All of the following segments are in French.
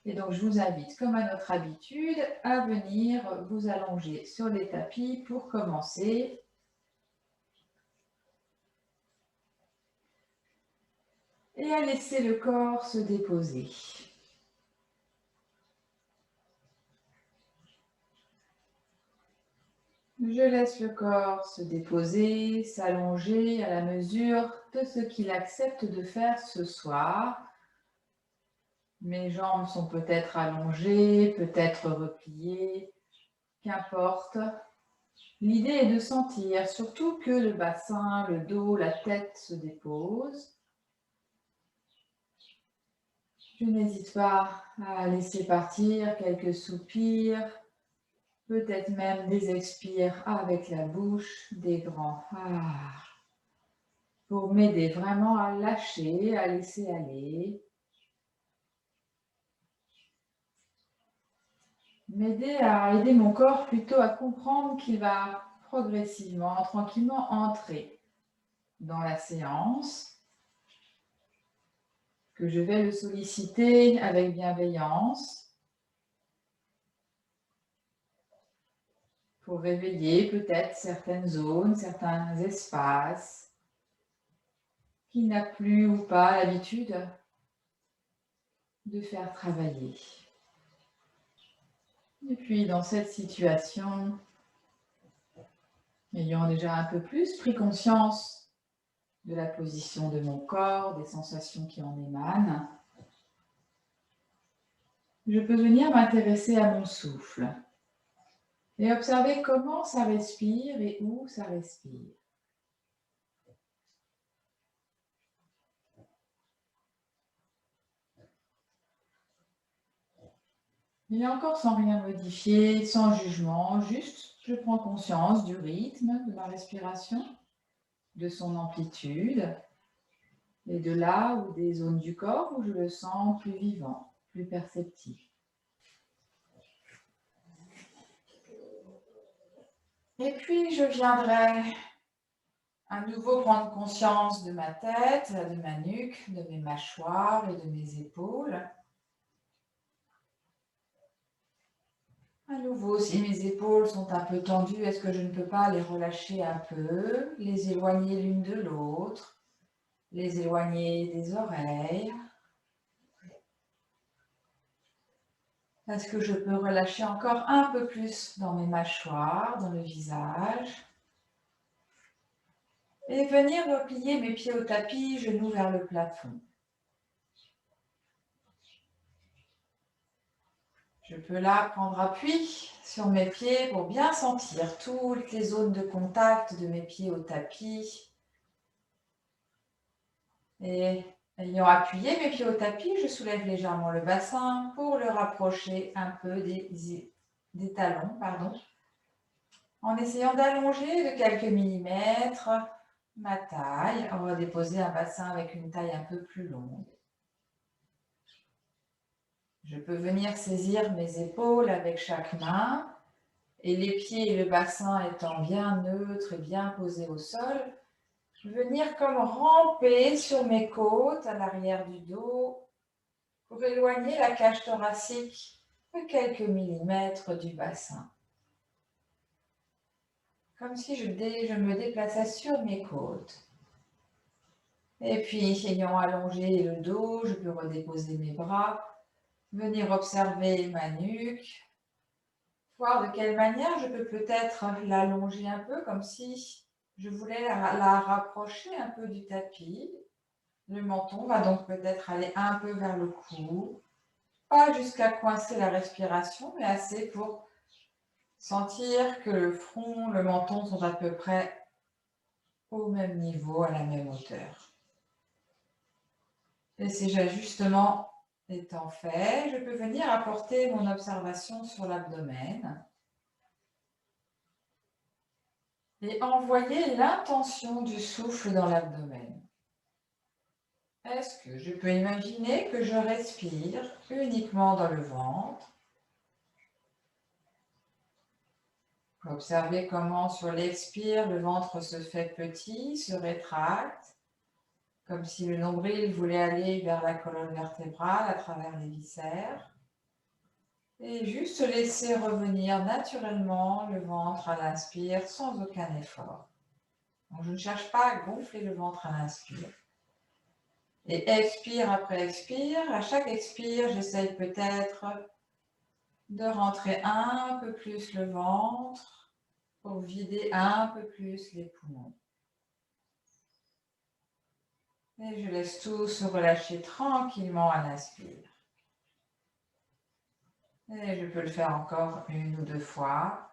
Et donc, je vous invite, comme à notre habitude, à venir vous allonger sur les tapis pour commencer. Et à laisser le corps se déposer. Je laisse le corps se déposer, s'allonger à la mesure de ce qu'il accepte de faire ce soir. Mes jambes sont peut-être allongées, peut-être repliées, qu'importe. L'idée est de sentir surtout que le bassin, le dos, la tête se déposent. Je n'hésite pas à laisser partir quelques soupirs, peut-être même des expires avec la bouche, des grands pour m'aider vraiment à lâcher, à laisser aller. M'aider à aider mon corps plutôt à comprendre qu'il va progressivement, tranquillement entrer dans la séance, que je vais le solliciter avec bienveillance pour réveiller peut-être certaines zones, certains espaces qu'il n'a plus ou pas l'habitude de faire travailler. Et puis dans cette situation, ayant déjà un peu plus pris conscience de la position de mon corps, des sensations qui en émanent, je peux venir m'intéresser à mon souffle et observer comment ça respire et où ça respire. Et encore sans rien modifier, sans jugement, juste je prends conscience du rythme de ma respiration, de son amplitude et de là ou des zones du corps où je le sens plus vivant, plus perceptif. Et puis je viendrai à nouveau prendre conscience de ma tête, de ma nuque, de mes mâchoires et de mes épaules. À nouveau, si mes épaules sont un peu tendues, est-ce que je ne peux pas les relâcher un peu, les éloigner l'une de l'autre, les éloigner des oreilles? Est-ce que je peux relâcher encore un peu plus dans mes mâchoires, dans le visage? Et venir replier mes pieds au tapis, genoux vers le plafond. Je peux là prendre appui sur mes pieds pour bien sentir toutes les zones de contact de mes pieds au tapis. Et ayant appuyé mes pieds au tapis, je soulève légèrement le bassin pour le rapprocher un peu des talons, en essayant d'allonger de quelques millimètres ma taille. On va déposer un bassin avec une taille un peu plus longue. Je peux venir saisir mes épaules avec chaque main et les pieds et le bassin étant bien neutres et bien posés au sol, venir comme ramper sur mes côtes à l'arrière du dos pour éloigner la cage thoracique de quelques millimètres du bassin. Comme si je me déplaçais sur mes côtes. Et puis, ayant allongé le dos, je peux redéposer mes bras, venir observer ma nuque, voir de quelle manière je peux peut-être l'allonger un peu, comme si je voulais la rapprocher un peu du tapis. Le menton va donc peut-être aller un peu vers le cou, pas jusqu'à coincer la respiration, mais assez pour sentir que le front, le menton sont à peu près au même niveau, à la même hauteur. Et ces ajustements étant faits, je peux venir apporter mon observation sur l'abdomen et envoyer l'intention du souffle dans l'abdomen. Est-ce que je peux imaginer que je respire uniquement dans le ventre? Observez comment sur l'expire, le ventre se fait petit, se rétracte, comme si le nombril voulait aller vers la colonne vertébrale à travers les viscères. Et juste laisser revenir naturellement le ventre à l'inspire sans aucun effort. Donc, je ne cherche pas à gonfler le ventre à l'inspire. Et expire après expire. À chaque expire, j'essaye peut-être de rentrer un peu plus le ventre pour vider un peu plus les poumons. Et je laisse tout se relâcher tranquillement à l'inspire. Et je peux le faire encore 1 ou 2 fois.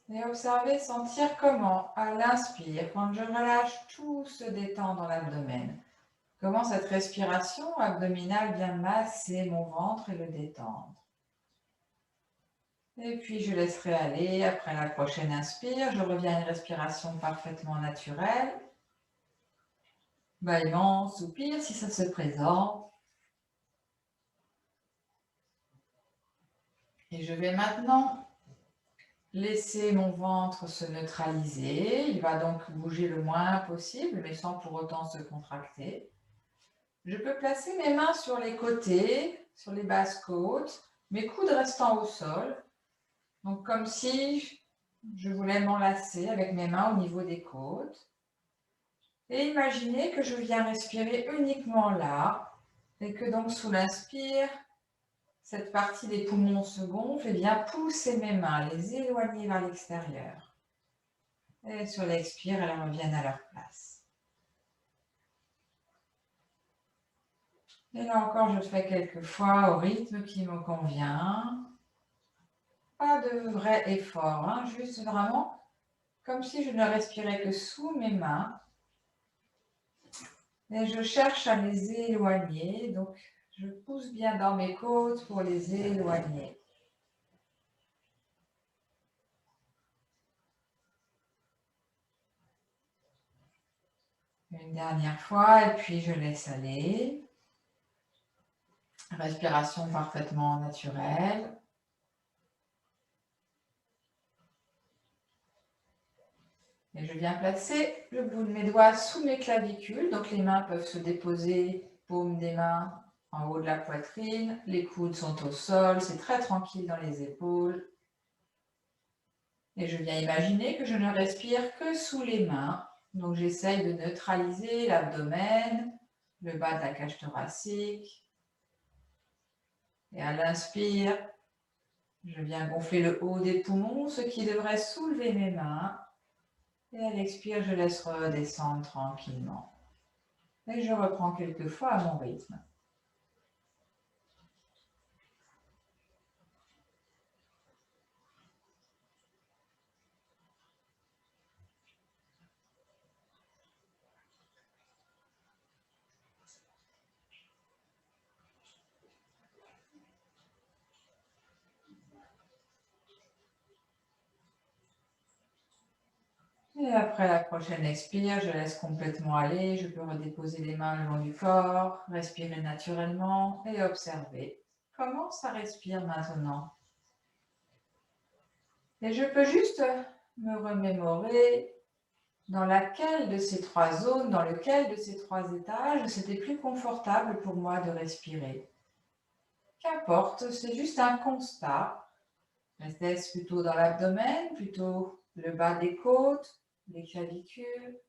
Et observer, sentir comment, à l'inspire, quand je relâche, tout se détend dans l'abdomen. Comment cette respiration abdominale vient masser mon ventre et le détendre. Et puis je laisserai aller. Après la prochaine inspire, je reviens à une respiration parfaitement naturelle. Bâillement, soupir si ça se présente. Et je vais maintenant laisser mon ventre se neutraliser. Il va donc bouger le moins possible, mais sans pour autant se contracter. Je peux placer mes mains sur les côtés, sur les basses côtes, mes coudes restant au sol. Donc comme si je voulais m'enlacer avec mes mains au niveau des côtes. Et imaginez que je viens respirer uniquement là, et que donc sous l'inspire, cette partie des poumons se gonfle et vient pousser mes mains, les éloigner vers l'extérieur. Et sur l'expire, elles reviennent à leur place. Et là encore, je fais quelques fois au rythme qui me convient. Pas de vrai effort, hein, juste vraiment comme si je ne respirais que sous mes mains. Et je cherche à les éloigner, donc je pousse bien dans mes côtes pour les éloigner. Une dernière fois, et puis je laisse aller. Respiration parfaitement naturelle. Et je viens placer le bout de mes doigts sous mes clavicules, donc les mains peuvent se déposer, paume des mains en haut de la poitrine, les coudes sont au sol, c'est très tranquille dans les épaules. Et je viens imaginer que je ne respire que sous les mains. Donc j'essaye de neutraliser l'abdomen, le bas de la cage thoracique. Et à l'inspire, je viens gonfler le haut des poumons, ce qui devrait soulever mes mains. Et à l'expire, je laisse redescendre tranquillement. Et je reprends quelques fois à mon rythme. Et après la prochaine expire, je laisse complètement aller. Je peux redéposer les mains le long du corps, respirer naturellement et observer comment ça respire maintenant. Et je peux juste me remémorer dans laquelle de ces 3 zones, dans lequel de ces 3 étages, c'était plus confortable pour moi de respirer. Qu'importe, c'est juste un constat. Est-ce plutôt dans l'abdomen, plutôt le bas des côtes, les clavicules?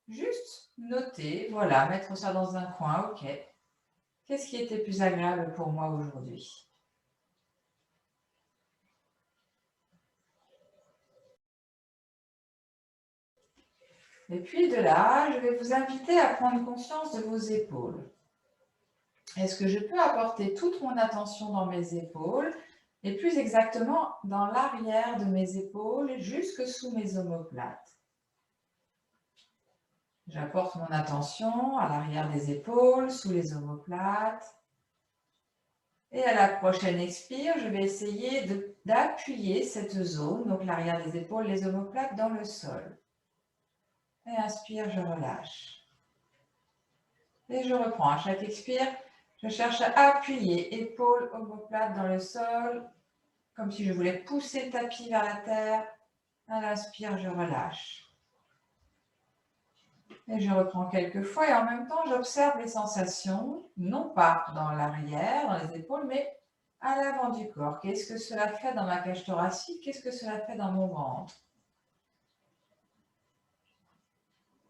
Juste noter, voilà, mettre ça dans un coin, ok. Qu'est-ce qui était plus agréable pour moi aujourd'hui? Et puis de là, je vais vous inviter à prendre conscience de vos épaules. Est-ce que je peux apporter toute mon attention dans mes épaules et plus exactement dans l'arrière de mes épaules jusque sous mes omoplates? J'apporte mon attention à l'arrière des épaules, sous les omoplates. Et à la prochaine expire, je vais essayer d'appuyer cette zone, donc l'arrière des épaules, les omoplates, dans le sol. Et inspire, je relâche. Et je reprends. À chaque expire, je cherche à appuyer épaules, omoplates dans le sol, comme si je voulais pousser le tapis vers la terre. À l'inspire, je relâche. Et je reprends quelques fois et en même temps, j'observe les sensations, non pas dans l'arrière, dans les épaules, mais à l'avant du corps. Qu'est-ce que cela fait dans ma cage thoracique? Qu'est-ce que cela fait dans mon ventre?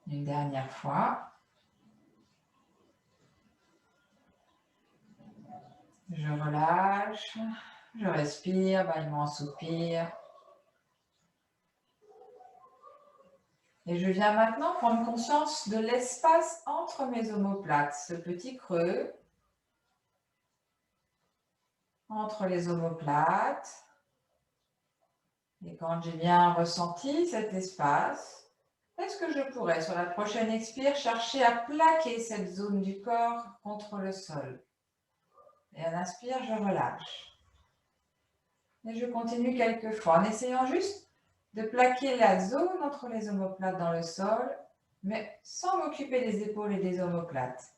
Une dernière fois. Je relâche, je respire, bâillement, soupir. Et je viens maintenant prendre conscience de l'espace entre mes omoplates, ce petit creux entre les omoplates. Et quand j'ai bien ressenti cet espace, est-ce que je pourrais, sur la prochaine expire, chercher à plaquer cette zone du corps contre le sol? Et à l'inspire, je relâche. Et je continue quelques fois en essayant juste de plaquer la zone entre les omoplates dans le sol, mais sans m'occuper des épaules et des omoplates.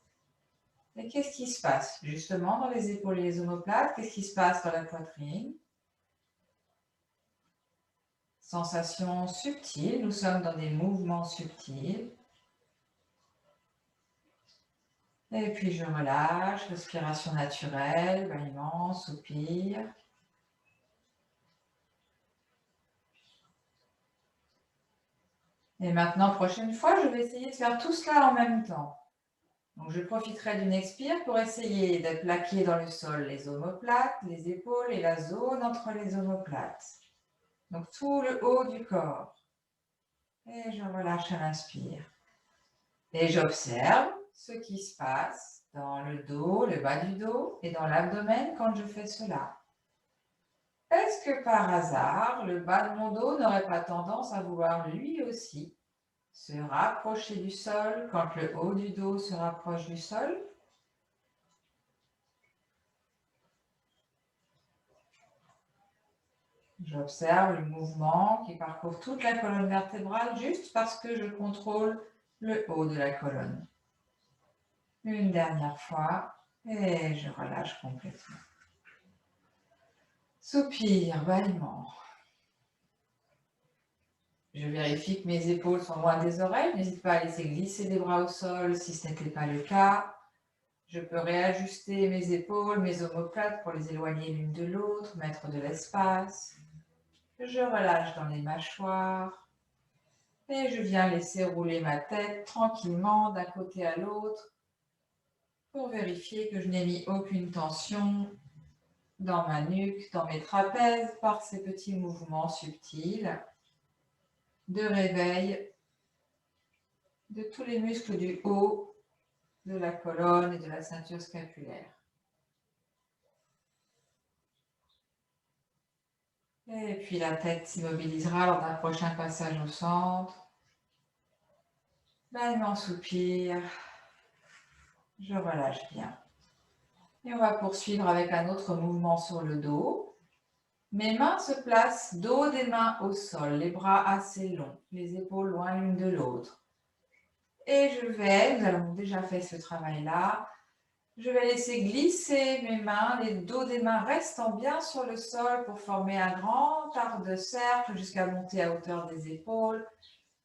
Et qu'est-ce qui se passe justement dans les épaules et les omoplates? Qu'est-ce qui se passe dans la poitrine? Sensation subtile, nous sommes dans des mouvements subtils. Et puis je relâche, respiration naturelle, bâillement, soupir. Et maintenant, prochaine fois, je vais essayer de faire tout cela en même temps. Donc je profiterai d'une expire pour essayer de plaquer dans le sol les omoplates, les épaules et la zone entre les omoplates. Donc tout le haut du corps. Et je relâche à l'inspire. Et j'observe ce qui se passe dans le dos, le bas du dos et dans l'abdomen quand je fais cela. Est-ce que par hasard, le bas de mon dos n'aurait pas tendance à vouloir lui aussi se rapprocher du sol quand le haut du dos se rapproche du sol? J'observe le mouvement qui parcourt toute la colonne vertébrale juste parce que je contrôle le haut de la colonne. Une dernière fois et je relâche complètement. Soupir, bâillement. Je vérifie que mes épaules sont loin des oreilles. N'hésite pas à laisser glisser les bras au sol si ce n'était pas le cas. Je peux réajuster mes épaules, mes omoplates pour les éloigner l'une de l'autre, mettre de l'espace. Je relâche dans les mâchoires. Et je viens laisser rouler ma tête tranquillement d'un côté à l'autre pour vérifier que je n'ai mis aucune tension dans ma nuque, dans mes trapèzes par ces petits mouvements subtils de réveil de tous les muscles du haut de la colonne et de la ceinture scapulaire. Et puis la tête s'immobilisera lors d'un prochain passage au centre. Bâillement, soupir. Je relâche bien. Et on va poursuivre avec un autre mouvement sur le dos. Mes mains se placent dos des mains au sol, les bras assez longs, les épaules loin l'une de l'autre. Et nous avons déjà fait ce travail-là, je vais laisser glisser mes mains, les dos des mains restant bien sur le sol pour former un grand arc de cercle jusqu'à monter à hauteur des épaules.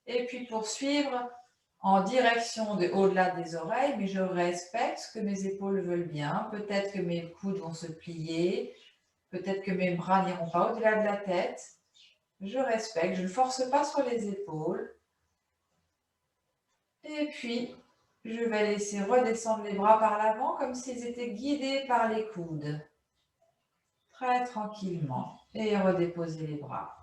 Et puis poursuivre en direction de au-delà des oreilles, mais je respecte ce que mes épaules veulent bien. Peut-être que mes coudes vont se plier, peut-être que mes bras n'iront pas au-delà de la tête. Je respecte, je ne force pas sur les épaules. Et puis, je vais laisser redescendre les bras par l'avant comme s'ils étaient guidés par les coudes. Très tranquillement. Et redéposer les bras.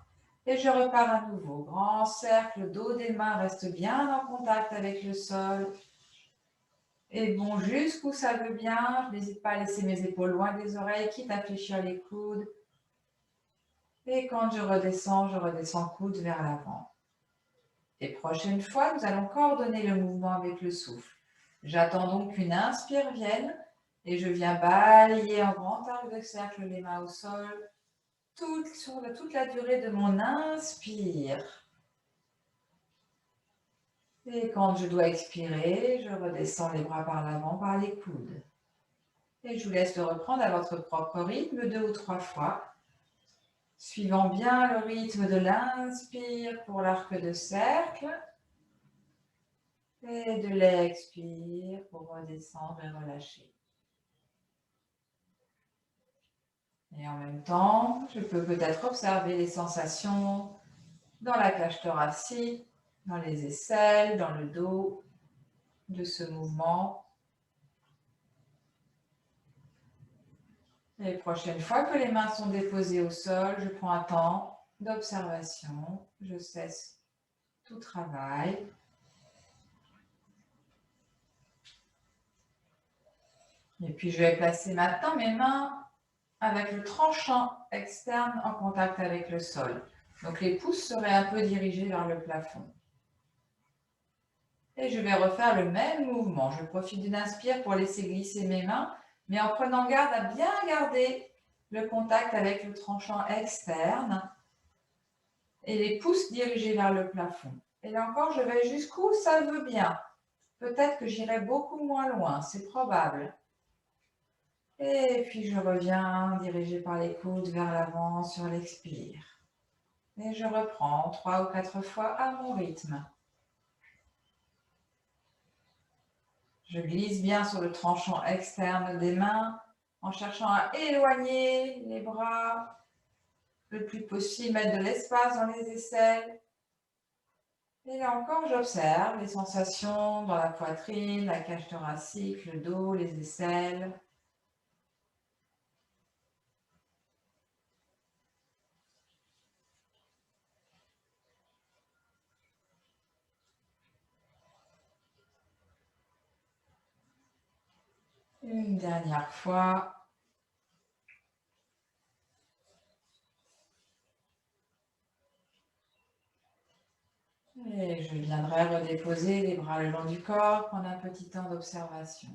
Et je repars à nouveau. Grand cercle, dos des mains reste bien en contact avec le sol. Et bon, jusqu'où ça veut bien. Je n'hésite pas à laisser mes épaules loin des oreilles, quitte à fléchir les coudes. Et quand je redescends coude vers l'avant. Et prochaine fois, nous allons coordonner le mouvement avec le souffle. J'attends donc qu'une inspire vienne et je viens balayer en grand arc de cercle les mains au sol sur toute la durée de mon inspire. Et quand je dois expirer, je redescends les bras par l'avant, par les coudes. Et je vous laisse le reprendre à votre propre rythme 2 ou 3 fois, suivant bien le rythme de l'inspire pour l'arc de cercle. Et de l'expire pour redescendre et relâcher. Et en même temps, je peux peut-être observer les sensations dans la cage thoracique, dans les aisselles, dans le dos de ce mouvement. Les prochaines fois que les mains sont déposées au sol, je prends un temps d'observation, je cesse tout travail. Et puis je vais placer maintenant mes mains avec le tranchant externe en contact avec le sol. Donc les pouces seraient un peu dirigés vers le plafond. Et je vais refaire le même mouvement. Je profite d'une inspire pour laisser glisser mes mains, mais en prenant garde à bien garder le contact avec le tranchant externe et les pouces dirigés vers le plafond. Et là encore, je vais jusqu'où ça veut bien. Peut-être que j'irai beaucoup moins loin, c'est probable. Et puis je reviens dirigé par les coudes vers l'avant sur l'expire. Et je reprends 3 ou 4 fois à mon rythme. Je glisse bien sur le tranchant externe des mains en cherchant à éloigner les bras le plus possible, mettre de l'espace dans les aisselles. Et là encore, j'observe les sensations dans la poitrine, la cage thoracique, le dos, les aisselles. Une dernière fois. Et je viendrai redéposer les bras le long du corps, prendre un petit temps d'observation.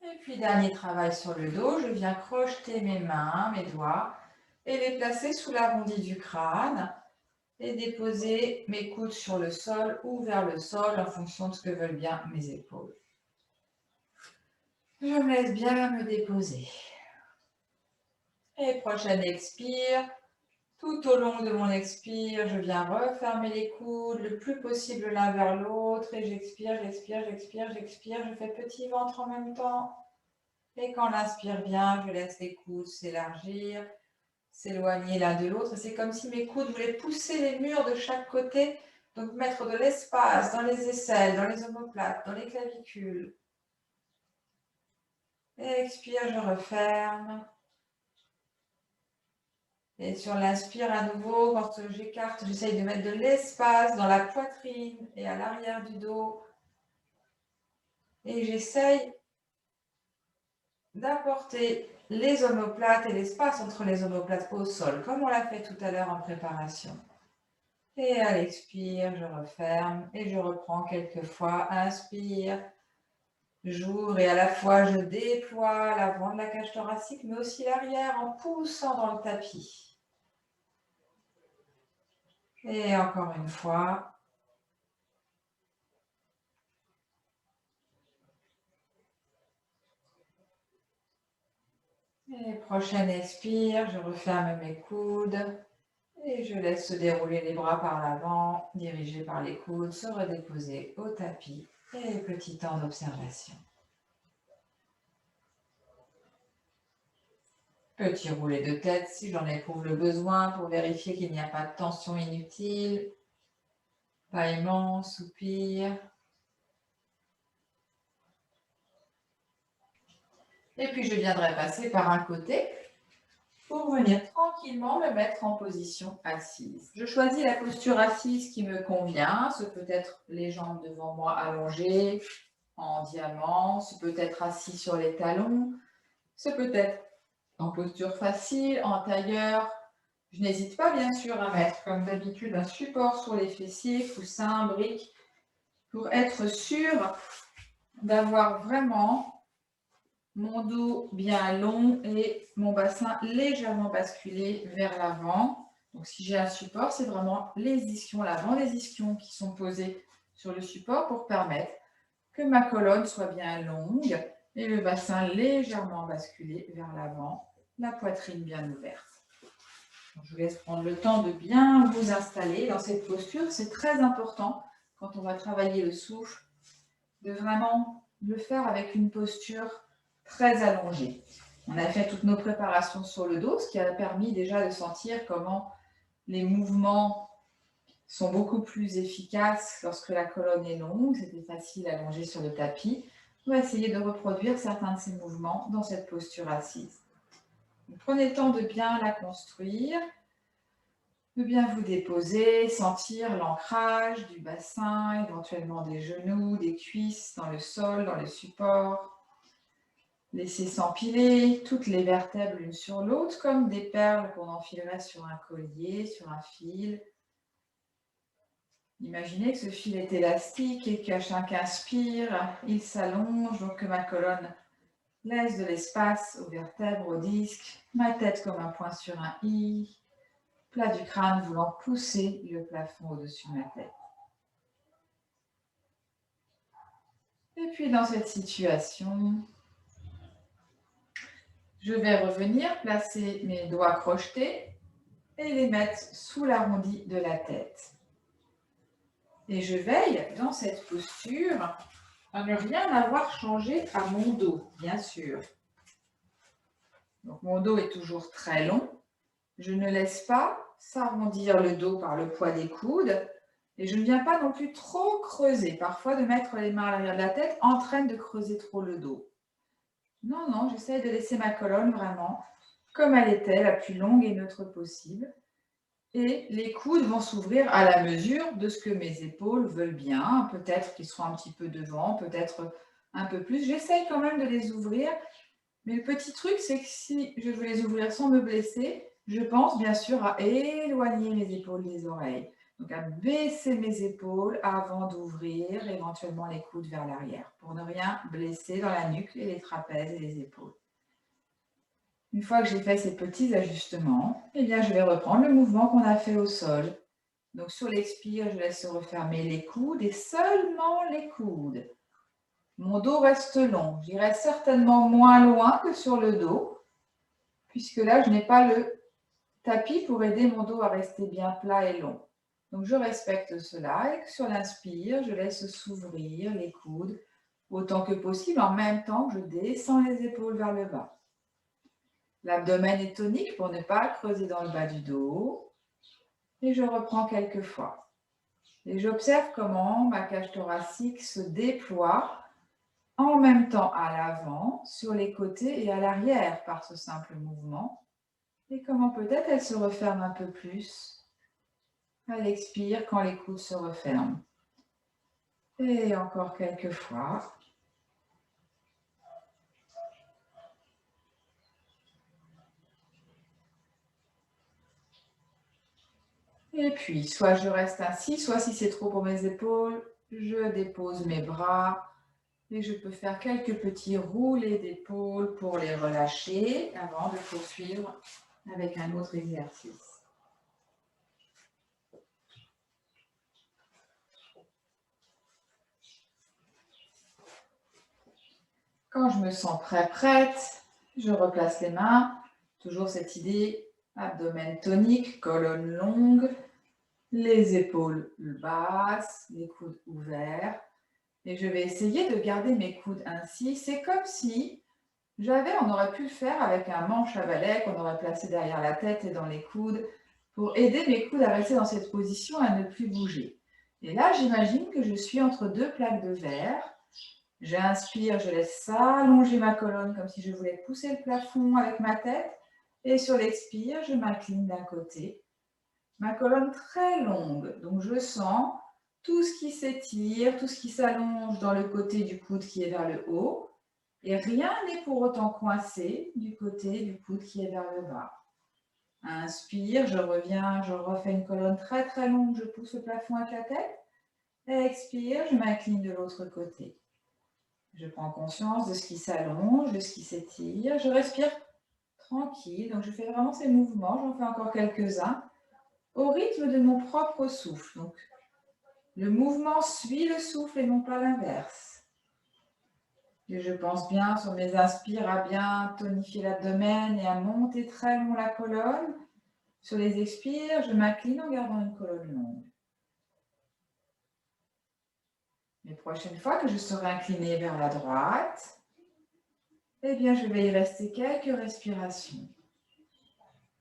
Et puis, dernier travail sur le dos, je viens crocheter mes mains, mes doigts, et les placer sous l'arrondi du crâne et déposer mes coudes sur le sol ou vers le sol en fonction de ce que veulent bien mes épaules. Je me laisse bien me déposer. Et prochaine expire. Tout au long de mon expire, je viens refermer les coudes le plus possible l'un vers l'autre et j'expire, j'expire, j'expire, j'expire. Je fais petit ventre en même temps. Et quand l'inspire vient, je laisse les coudes s'élargir, s'éloigner l'un de l'autre. C'est comme si mes coudes voulaient pousser les murs de chaque côté, donc mettre de l'espace dans les aisselles, dans les omoplates, dans les clavicules. Et expire, je referme. Et sur l'inspire à nouveau, quand j'écarte, j'essaye de mettre de l'espace dans la poitrine et à l'arrière du dos. Et j'essaye d'apporter les omoplates et l'espace entre les omoplates au sol, comme on l'a fait tout à l'heure en préparation. Et à l'expire, je referme et je reprends quelques fois. Inspire, j'ouvre et à la fois je déploie l'avant de la cage thoracique, mais aussi l'arrière en poussant dans le tapis. Et encore une fois. Et prochaine expire, je referme mes coudes et je laisse se dérouler les bras par l'avant, dirigés par les coudes, se redéposer au tapis et petit temps d'observation. Petit roulé de tête si j'en éprouve le besoin pour vérifier qu'il n'y a pas de tension inutile. Bâillement, soupir. Et puis je viendrai passer par un côté pour venir tranquillement me mettre en position assise. Je choisis la posture assise qui me convient. Ce peut être les jambes devant moi allongées en diamant. Ce peut être assis sur les talons. Ce peut être en posture facile, en tailleur. Je n'hésite pas bien sûr à mettre comme d'habitude un support sur les fessiers, coussin, brique, pour être sûr d'avoir vraiment mon dos bien long et mon bassin légèrement basculé vers l'avant. Donc si j'ai un support, c'est vraiment les ischions, l'avant des ischions qui sont posés sur le support pour permettre que ma colonne soit bien longue et le bassin légèrement basculé vers l'avant, la poitrine bien ouverte. Je vous laisse prendre le temps de bien vous installer dans cette posture. C'est très important quand on va travailler le souffle, de vraiment le faire avec une posture très allongée. On a fait toutes nos préparations sur le dos, ce qui a permis déjà de sentir comment les mouvements sont beaucoup plus efficaces lorsque la colonne est longue. C'était facile à allonger sur le tapis. On va essayer de reproduire certains de ces mouvements dans cette posture assise. Donc, prenez le temps de bien la construire, de bien vous déposer, sentir l'ancrage du bassin, éventuellement des genoux, des cuisses dans le sol, dans le support. Laissez s'empiler toutes les vertèbres l'une sur l'autre comme des perles qu'on enfilerait sur un collier, sur un fil. Imaginez que ce fil est élastique et qu'à chaque inspire, il s'allonge, donc que ma colonne laisse de l'espace aux vertèbres, aux disques, ma tête comme un point sur un i, plat du crâne voulant pousser le plafond au-dessus de ma tête. Et puis dans cette situation, je vais revenir placer mes doigts crochetés et les mettre sous l'arrondi de la tête. Et je veille dans cette posture à ne rien avoir changé à mon dos, bien sûr. Donc mon dos est toujours très long. Je ne laisse pas s'arrondir le dos par le poids des coudes et je ne viens pas non plus trop creuser. Parfois, de mettre les mains à l'arrière de la tête entraîne de creuser trop le dos. Non, non, j'essaie de laisser ma colonne vraiment comme elle était, la plus longue et neutre possible. Et les coudes vont s'ouvrir à la mesure de ce que mes épaules veulent bien. Peut-être qu'ils seront un petit peu devant, peut-être un peu plus. J'essaye quand même de les ouvrir. Mais le petit truc, c'est que si je veux les ouvrir sans me blesser, je pense bien sûr à éloigner mes épaules des oreilles. Donc à baisser mes épaules avant d'ouvrir éventuellement les coudes vers l'arrière pour ne rien blesser dans la nuque et les trapèzes et les épaules. Une fois que j'ai fait ces petits ajustements, eh bien, je vais reprendre le mouvement qu'on a fait au sol. Donc sur l'expire, je laisse se refermer les coudes et seulement les coudes. Mon dos reste long. J'irai certainement moins loin que sur le dos, puisque là, je n'ai pas le tapis pour aider mon dos à rester bien plat et long. Donc je respecte cela et sur l'inspire, je laisse s'ouvrir les coudes autant que possible en même temps que je descends les épaules vers le bas. L'abdomen est tonique pour ne pas creuser dans le bas du dos. Et je reprends quelques fois. Et j'observe comment ma cage thoracique se déploie en même temps à l'avant, sur les côtés et à l'arrière par ce simple mouvement. Et comment peut-être elle se referme un peu plus à l'expire quand les coudes se referment. Et encore quelques fois. Et puis, soit je reste ainsi, soit si c'est trop pour mes épaules, je dépose mes bras et je peux faire quelques petits roulés d'épaule pour les relâcher avant de poursuivre avec un autre exercice. Quand je me sens prête, je replace les mains. Toujours cette idée, abdomen tonique, colonne longue, les épaules basses, les coudes ouverts. Et je vais essayer de garder mes coudes ainsi. C'est comme si on aurait pu le faire avec un manche à balai qu'on aurait placé derrière la tête et dans les coudes pour aider mes coudes à rester dans cette position, à ne plus bouger. Et là, j'imagine que je suis entre deux plaques de verre. J'inspire, je laisse s'allonger ma colonne comme si je voulais pousser le plafond avec ma tête. Et sur l'expire, je m'incline d'un côté. Ma colonne très longue, donc je sens tout ce qui s'étire, tout ce qui s'allonge dans le côté du coude qui est vers le haut. Et rien n'est pour autant coincé du côté du coude qui est vers le bas. Inspire, je reviens, je refais une colonne très très longue, je pousse le plafond avec la tête. Expire, je m'incline de l'autre côté. Je prends conscience de ce qui s'allonge, de ce qui s'étire. Je respire tranquille, donc je fais vraiment ces mouvements, j'en fais encore quelques-uns, au rythme de mon propre souffle. Donc, le mouvement suit le souffle et non pas l'inverse. Et je pense bien sur mes inspires à bien tonifier l'abdomen et à monter très long la colonne. Sur les expires, je m'incline en gardant une colonne longue. Les prochaines fois que je serai inclinée vers la droite, eh bien, je vais y rester quelques respirations.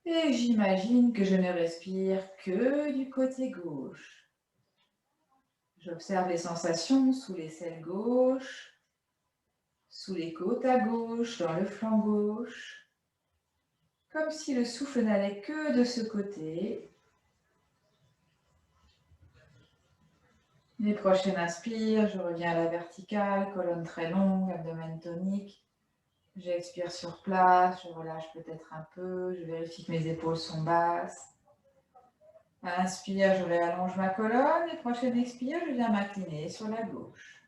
Et j'imagine que je ne respire que du côté gauche. J'observe les sensations sous l'aisselle gauche, sous les côtes à gauche, dans le flanc gauche, comme si le souffle n'allait que de ce côté. Les prochaines inspires, je reviens à la verticale, colonne très longue, abdomen tonique. J'expire sur place, je relâche peut-être un peu, je vérifie que mes épaules sont basses. À l'inspire, je réallonge ma colonne. Et prochaine expire, je viens m'incliner sur la gauche.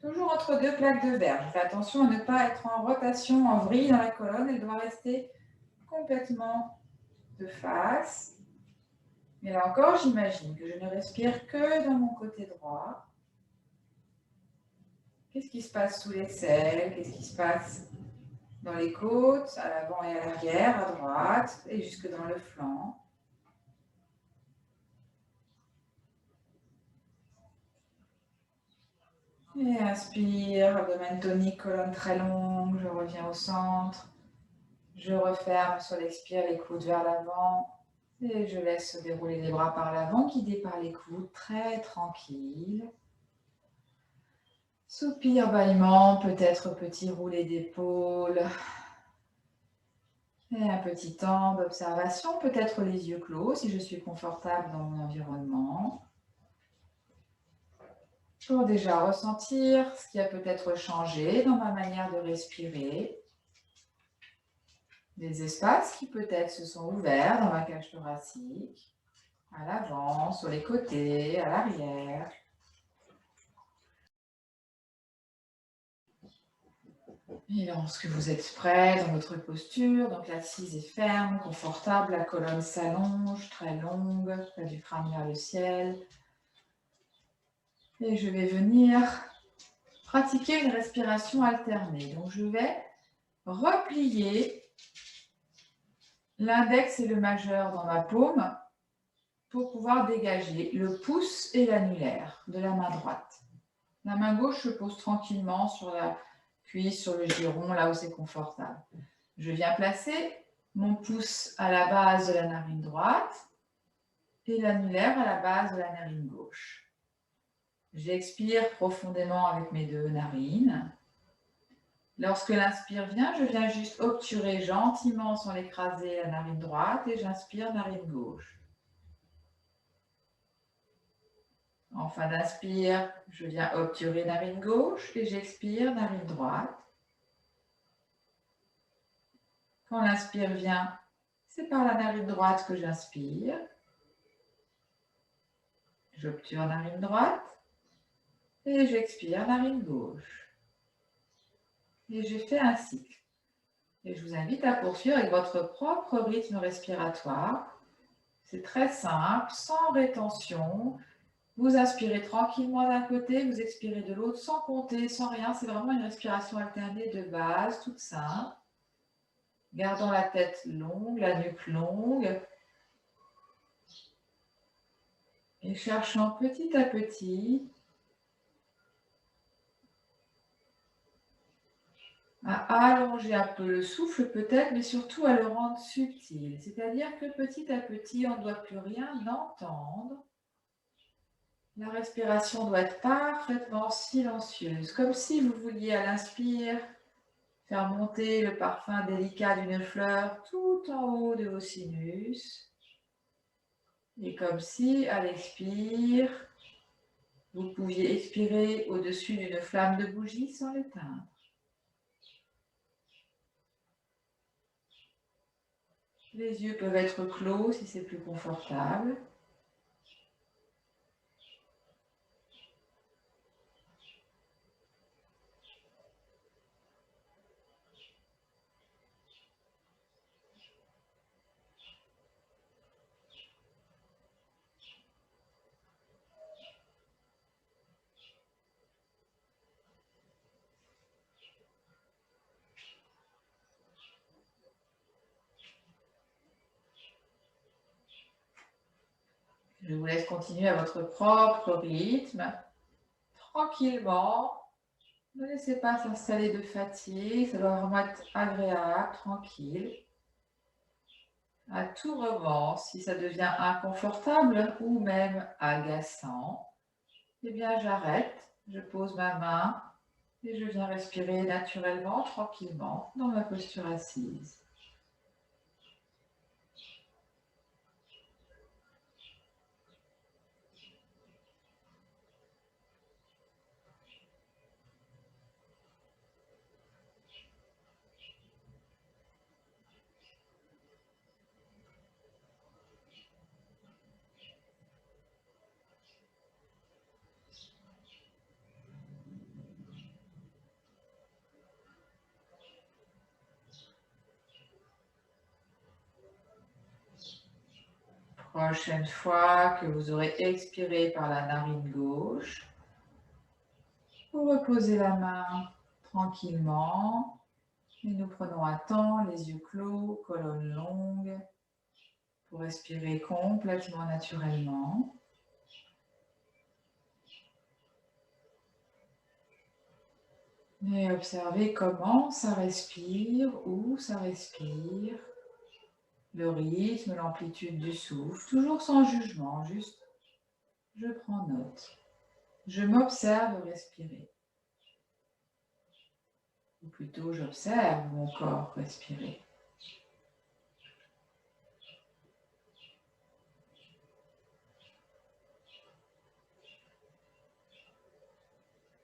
Toujours entre deux plaques de verre. Je fais attention à ne pas être en rotation, en vrille dans la colonne. Elle doit rester complètement de face. Mais là encore, j'imagine que je ne respire que dans mon côté droit. Qu'est-ce qui se passe sous l'aisselle? Qu'est-ce qui se passe dans les côtes, à l'avant et à l'arrière, à droite et jusque dans le flanc? Et inspire, abdomen tonique, colonne très longue, je reviens au centre. Je referme sur l'expire les coudes vers l'avant et je laisse se dérouler les bras par l'avant, guidés par les coudes, très tranquille. Soupir, bâillement, peut-être petit roulé d'épaule. Et un petit temps d'observation, peut-être les yeux clos si je suis confortable dans mon environnement. Pour déjà ressentir ce qui a peut-être changé dans ma manière de respirer. Des espaces qui peut-être se sont ouverts dans ma cage thoracique, à l'avant, sur les côtés, à l'arrière. Et lorsque vous êtes prêt dans votre posture, donc l'assise est ferme, confortable, la colonne s'allonge, très longue, près du crâne vers le ciel. Et je vais venir pratiquer une respiration alternée. Donc je vais replier l'index et le majeur dans ma paume pour pouvoir dégager le pouce et l'annulaire de la main droite. La main gauche se pose tranquillement sur la cuisse, sur le giron, là où c'est confortable. Je viens placer mon pouce à la base de la narine droite et l'annulaire à la base de la narine gauche. J'expire profondément avec mes deux narines. Lorsque l'inspire vient, je viens juste obturer gentiment sans l'écraser la narine droite et j'inspire narine gauche. En fin d'inspire, je viens obturer narine gauche et j'expire narine droite. Quand l'inspire vient, c'est par la narine droite que j'inspire. J'obture narine droite et j'expire narine gauche. Et je fais un cycle. Et je vous invite à poursuivre avec votre propre rythme respiratoire. C'est très simple, sans rétention. Vous inspirez tranquillement d'un côté, vous expirez de l'autre sans compter, sans rien. C'est vraiment une respiration alternée de base, toute simple. Gardant la tête longue, la nuque longue. Et cherchant petit à petit à allonger un peu le souffle peut-être, mais surtout à le rendre subtil. C'est-à-dire que petit à petit, on ne doit plus rien entendre. La respiration doit être parfaitement silencieuse, comme si vous vouliez à l'inspire faire monter le parfum délicat d'une fleur tout en haut de vos sinus. Et comme si, à l'expire, vous pouviez expirer au-dessus d'une flamme de bougie sans l'éteindre. Les yeux peuvent être clos si c'est plus confortable. Je vous laisse continuer à votre propre rythme, tranquillement. Ne laissez pas s'installer de fatigue, ça doit vraiment être agréable, tranquille. À tout moment, si ça devient inconfortable ou même agaçant, eh bien j'arrête, je pose ma main et je viens respirer naturellement, tranquillement, dans ma posture assise. Prochaine fois que vous aurez expiré par la narine gauche, vous reposez la main tranquillement et nous prenons un temps, les yeux clos, colonne longue, pour respirer complètement naturellement. Et observez comment ça respire, où ça respire, le rythme, l'amplitude du souffle, toujours sans jugement, juste je prends note. Je m'observe respirer. Ou plutôt j'observe mon corps respirer.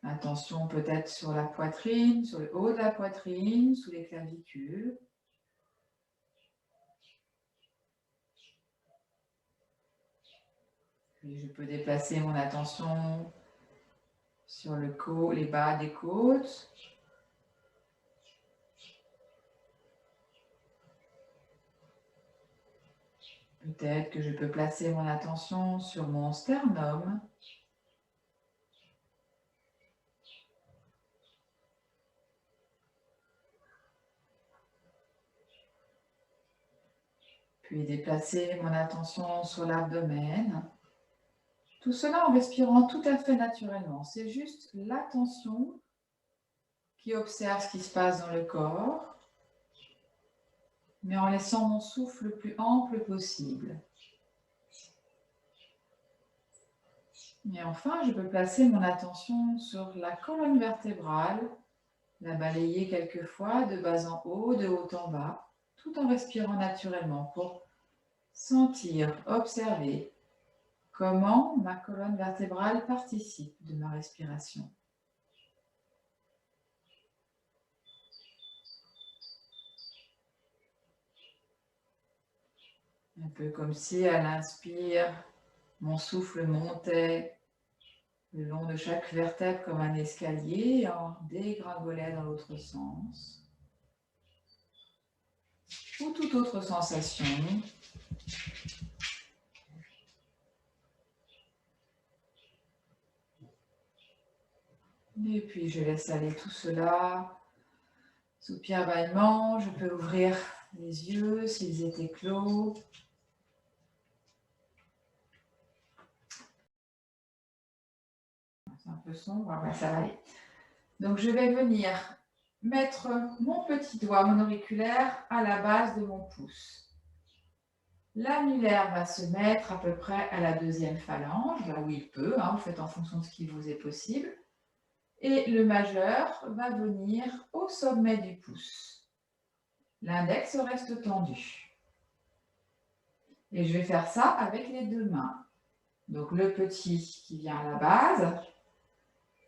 Attention peut-être sur la poitrine, sur le haut de la poitrine, sous les clavicules. Puis je peux déplacer mon attention sur les bas des côtes. Peut-être que je peux placer mon attention sur mon sternum. Puis déplacer mon attention sur l'abdomen. Tout cela en respirant tout à fait naturellement. C'est juste l'attention qui observe ce qui se passe dans le corps, mais en laissant mon souffle le plus ample possible. Et enfin, je peux placer mon attention sur la colonne vertébrale, la balayer quelquefois de bas en haut, de haut en bas, tout en respirant naturellement pour sentir, observer comment ma colonne vertébrale participe de ma respiration. Un peu comme si à l'inspire, mon souffle montait le long de chaque vertèbre comme un escalier et en dégringolait dans l'autre sens. Ou toute autre sensation. Et puis je laisse aller tout cela. Soupir bâillement, je peux ouvrir les yeux s'ils étaient clos. C'est un peu sombre, mais ça va aller. Donc je vais venir mettre mon petit doigt, mon auriculaire, à la base de mon pouce. L'annulaire va se mettre à peu près à la deuxième phalange, là où il peut, vous faites en fonction de ce qui vous est possible. Et le majeur va venir au sommet du pouce. L'index reste tendu. Et je vais faire ça avec les deux mains. Donc le petit qui vient à la base,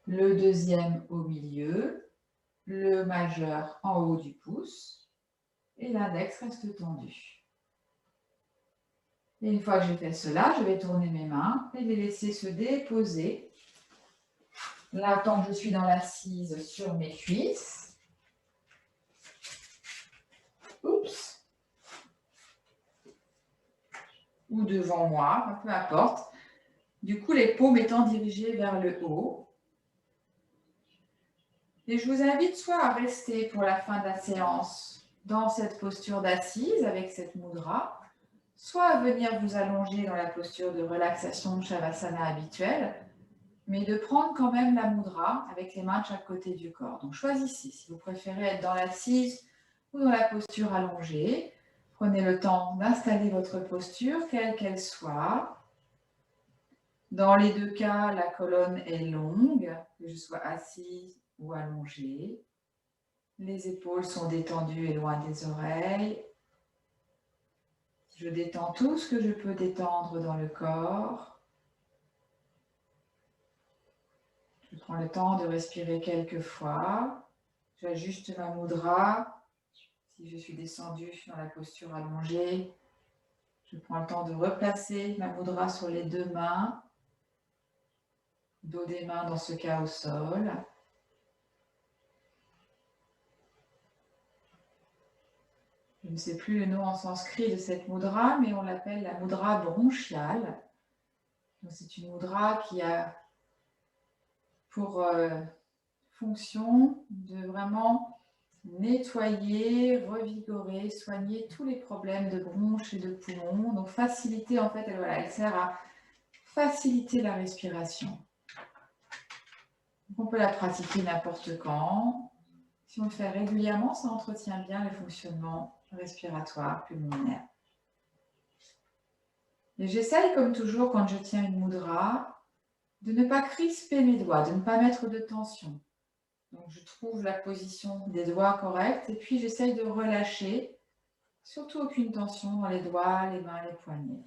le deuxième au milieu, le majeur en haut du pouce et l'index reste tendu. Et une fois que j'ai fait cela, je vais tourner mes mains et les laisser se déposer. Là, tant que je suis dans l'assise sur mes cuisses. Oups. Ou devant moi, peu importe. Du coup, les paumes étant dirigées vers le haut. Et je vous invite soit à rester pour la fin de la séance dans cette posture d'assise avec cette mudra, soit venir vous allonger dans la posture de relaxation de Shavasana habituelle, mais de prendre quand même la mudra avec les mains de chaque côté du corps. Donc choisissez si vous préférez être dans l'assise ou dans la posture allongée. Prenez le temps d'installer votre posture, quelle qu'elle soit. Dans les deux cas, la colonne est longue, que je sois assise ou allongée. Les épaules sont détendues et loin des oreilles. Je détends tout ce que je peux détendre dans le corps. Je prends le temps de respirer quelques fois. J'ajuste ma mudra. Si je suis descendue dans la posture allongée, je prends le temps de replacer ma mudra sur les deux mains. Dos des mains dans ce cas au sol. Je ne sais plus le nom en sanskrit de cette mudra, mais on l'appelle la mudra bronchiale. C'est une mudra qui a pour fonction de vraiment nettoyer, revigorer, soigner tous les problèmes de bronches et de poumons. Donc faciliter, en fait, elle sert à faciliter la respiration. Donc, on peut la pratiquer n'importe quand. Si on le fait régulièrement, ça entretient bien le fonctionnement respiratoire, pulmonaire. Et j'essaye, comme toujours, quand je tiens une mudra, de ne pas crisper mes doigts, de ne pas mettre de tension. Donc, je trouve la position des doigts correcte et puis j'essaye de relâcher, surtout aucune tension dans les doigts, les mains, les poignets.